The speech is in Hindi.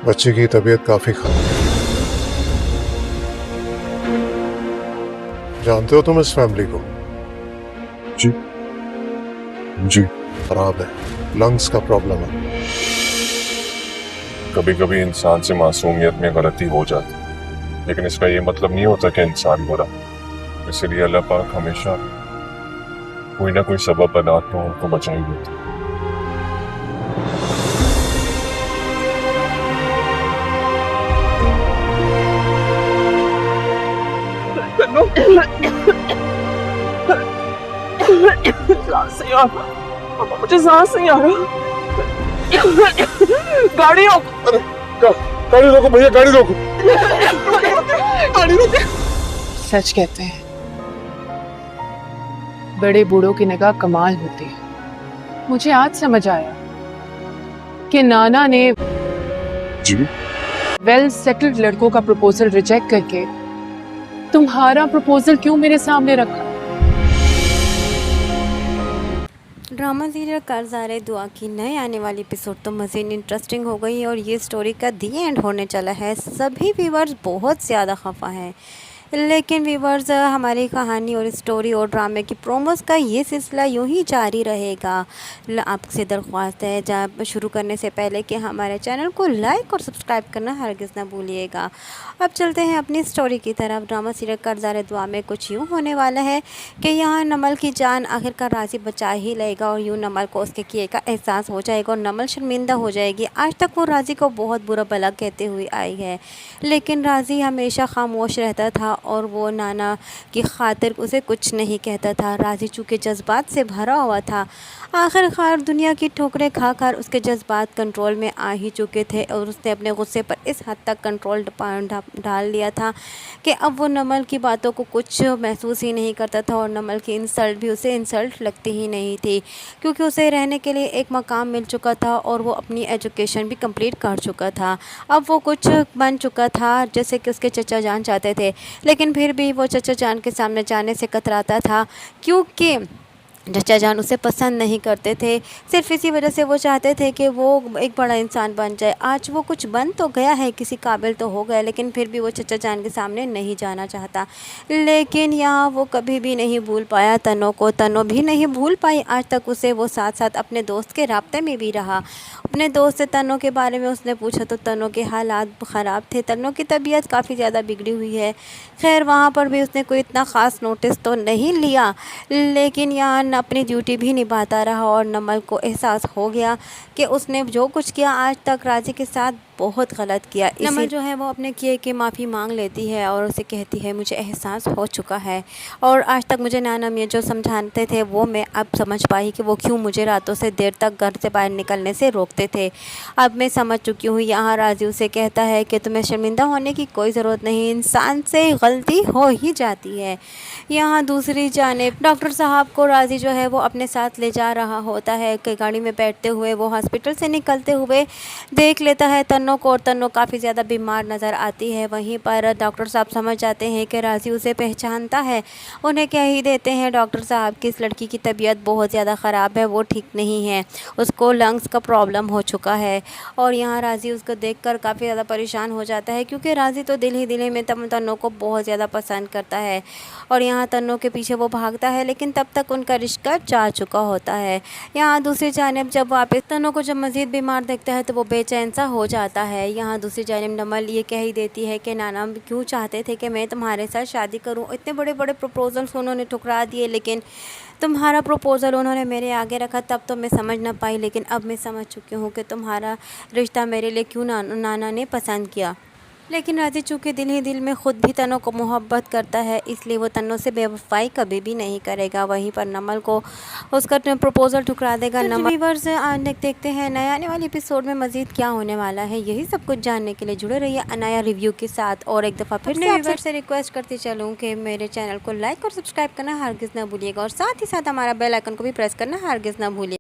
बच्चे की तबीयत काफी खराब है। जानते हो तुम इस फैमिली को? जी जी। खराब है, लंग्स का प्रॉब्लम है। कभी कभी इंसान से मासूमियत में गलती हो जाती है, लेकिन इसका ये मतलब नहीं होता कि इंसान बुरा। इसलिए अल्लाह पाक हमेशा कोई ना कोई सबब बनाते हैं उनको बचा ही देते हैं। सांस नहीं आ रहा पापा, मुझे सांस नहीं आ रहा। गाड़ी रोको। गाड़ी रोको भैया, गाड़ी रोको। गाड़ी रोको। सच कहते हैं बड़े बूढ़ों की निगाह कमाल होती है। मुझे आज समझ आया कि नाना ने जी। वेल सेटल्ड लड़कों का प्रपोजल रिजेक्ट करके तुम्हारा प्रपोजल क्यों मेरे सामने रखा। ड्रामा सीरियल कर्ज़दारे दुआ की नए आने वाली एपिसोड तो मज़ीद इंटरेस्टिंग हो गई है और ये स्टोरी का दी एंड होने चला है। सभी व्यूवर्स बहुत ज़्यादा खफा हैं, लेकिन व्यूवर्स हमारी कहानी और स्टोरी और ड्रामे की प्रोमोस का ये सिलसिला यूं ही जारी रहेगा। आपसे दरख्वास्त है जब शुरू करने से पहले कि हमारे चैनल को लाइक और सब्सक्राइब करना हरगिज़ ना भूलिएगा। अब चलते हैं अपनी स्टोरी की तरफ। ड्रामा सीरियल कर्ज़दारे दुआ में कुछ यूँ होने वाला है कि यहाँ नमल की जान आखिरकार राज़ी बचा ही लेगा और यूँ नमल को उसके किए का एहसास हो जाएगा और नमल शर्मिंदा हो जाएगी। आज तक वो राज़ी को बहुत बुरा भला कहते हुए आई है, लेकिन राज़ी हमेशा खामोश रहता था और वो नाना की खातिर उसे कुछ नहीं कहता था। राज़ी चूँकि जज्बात से भरा हुआ था, आखिरकार दुनिया की ठोकरें खाकर उसके जज्बात कंट्रोल में आ ही चुके थे और उसने अपने गुस्से पर इस हद तक कंट्रोल डाल लिया था कि अब वो नमल की बातों को कुछ महसूस ही नहीं करता था और नमल की इंसल्ट भी उसे इंसल्ट लगती ही नहीं थी, क्योंकि उसे रहने के लिए एक मकाम मिल चुका था और वो अपनी एजुकेशन भी कंप्लीट कर चुका था। अब वो कुछ बन चुका था जैसे कि उसके चचा जान चाहते थे, लेकिन फिर भी वो चचा जान के सामने जाने से कतराता था, क्योंकि चचा जान उसे पसंद नहीं करते थे। सिर्फ इसी वजह से वो चाहते थे कि वो एक बड़ा इंसान बन जाए। आज वो कुछ बन तो गया है, किसी काबिल तो हो गया, लेकिन फिर भी वो चचा जान के सामने नहीं जाना चाहता। लेकिन यहाँ वो कभी भी नहीं भूल पाया तन्नो को, तन्नो भी नहीं भूल पाई आज तक उसे। वो साथ साथ अपने दोस्त के राब्ते में भी रहा। अपने दोस्त से तन्नो के बारे में उसने पूछा तो तन्नो के हालात ख़राब थे, तन्नो की तबीयत काफ़ी ज़्यादा बिगड़ी हुई है। खैर वहाँ पर भी उसने कोई इतना ख़ास नोटिस तो नहीं लिया, लेकिन यहाँ अपनी ड्यूटी भी निभाता रहा और नमल को एहसास हो गया कि उसने जो कुछ किया आज तक राज़ी के साथ बहुत गलत किया। नमल जो है वो अपने किए की माफ़ी मांग लेती है और उसे कहती है मुझे एहसास हो चुका है और आज तक मुझे नाना मियाँ जो समझाते थे वो मैं अब समझ पाई कि वो क्यों मुझे रातों से देर तक घर से बाहर निकलने से रोकते थे। अब मैं समझ चुकी हूँ। यहाँ राज़ी उसे कहता है कि तुम्हें शर्मिंदा होने की कोई ज़रूरत नहीं, इंसान से गलती हो ही जाती है। यहाँ दूसरी जानिब डॉक्टर साहब को राज़ी जो है वो अपने साथ ले जा रहा होता है कि गाड़ी में बैठते हुए वो हॉस्पिटल से निकलते हुए देख लेता है तन्नो को और तन्नो काफ़ी ज़्यादा बीमार नज़र आती है। वहीं पर डॉक्टर साहब समझ जाते हैं कि राज़ी उसे पहचानता है। उन्हें कह ही देते हैं डॉक्टर साहब कि इस लड़की की तबीयत बहुत ज़्यादा ख़राब है, वो ठीक नहीं है, उसको लंग्स का प्रॉब्लम हो चुका है। और यहाँ राज़ी उसको देखकर काफ़ी ज़्यादा परेशान हो जाता है, क्योंकि राज़ी तो दिल ही दिल में तन्नो को बहुत ज़्यादा पसंद करता है और यहाँ तन्नो के पीछे वो भागता है, लेकिन तब तक उनका रिश्ता जा चुका होता है। यहाँ दूसरी जानिब जब वापस तन्नो को जब मज़ीद बीमार देखता है तो वो बेचैन सा हो जाता है। यहाँ दूसरी जानिब नमल ये कह ही देती है कि नाना क्यों चाहते थे कि मैं तुम्हारे साथ शादी करूँ, इतने बड़े बड़े प्रपोजल्स उन्होंने ठुकरा दिए, लेकिन तुम्हारा प्रपोज़ल उन्होंने मेरे आगे रखा तब तो मैं समझ ना पाई, लेकिन अब मैं समझ चुकी हूँ कि तुम्हारा रिश्ता मेरे लिए क्यों नाना ने पसंद किया। लेकिन राज़ी चूँकि दिल ही दिल में ख़ुद भी तन्नो को मोहब्बत करता है, इसलिए वो तन्नो से बेवफाई कभी भी नहीं करेगा। वहीं पर नमल को उसका प्रपोज़ल ठुकरा देगा। नमल व्यूअर्स आज देखते हैं नया आने वाले एपिसोड में मज़ीद क्या होने वाला है। यही सब कुछ जानने के लिए जुड़े रहिए अनाया रिव्यू के साथ। और एक दफ़ा फिर से व्यूअर्स से रिक्वेस्ट करती चलूँ कि मेरे चैनल को लाइक और सब्सक्राइब करना हरगिज़ ना भूलिएगा और साथ ही साथ हमारा बेल आइकन को भी प्रेस करना हरगिज़ ना भूलिए।